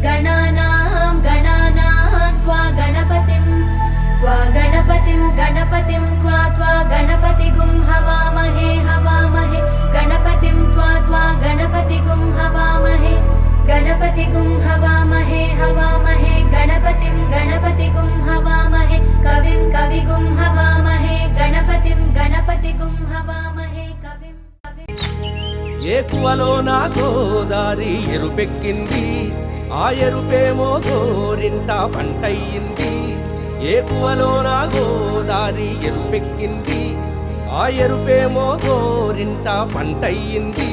गणानां त्वा गणपतिं त्वा गणपतिगुं हवामहे गणपतिं त्वा गणपतिगुं हवामहे गणपतिगुं हवामहे गणपतिगुं हवामहे कविगुं हवामहे गणपतिगुं हवामहे कविं ఏకువలోన గోదారి ఎరుపెక్కింది ఆ ఎరుపేమో గోరింట పంటయ్యింది ఏకువలోన గోదారి ఎరుపెక్కింది ఆ ఎరుపేమో గోరింట పంటయ్యింది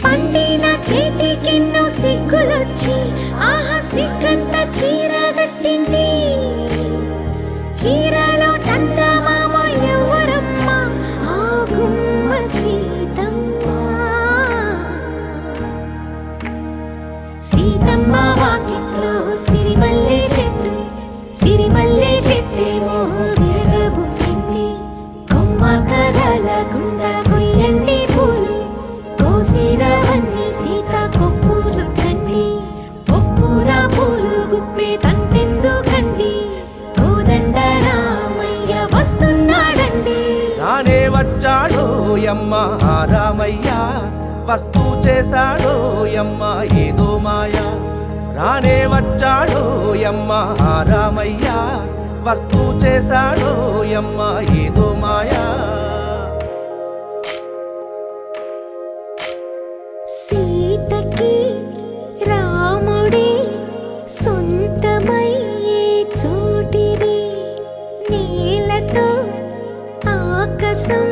పండిన చేతికెన్నో సిగ్గులొచ్చి ఆహా సిగ్గంత చీరగట్టింది చీరలో చందమామ ఎవరమ్మ ఆ గుమ్మ సీతమ్మ వాకిట్లో సిరిమల్లె చెట్టేమో విరగబూసింది కొమ్మ కదలకుండా కొయ్యండి పూలు కోసిరవన్నీ సీత కొప్పు చుట్టండి ఒప్పున పూలు గుప్పే తంతెందుకండి కోదండ రామయ్య వస్తున్నాడండి రానే వచ్చాడో యమ్మ ఆ రామయ్య వస్తూ చేశాడో యమ్మ ఏదో మాయ రానే వచ్చాడో యమ్మ ఆ రామయ్య వస్తూ చేశాడో యమ్మ ఏదో మాయా సీతకి రాముడే సొంతమయ్యే చోటిది నేలతో ఆకాశం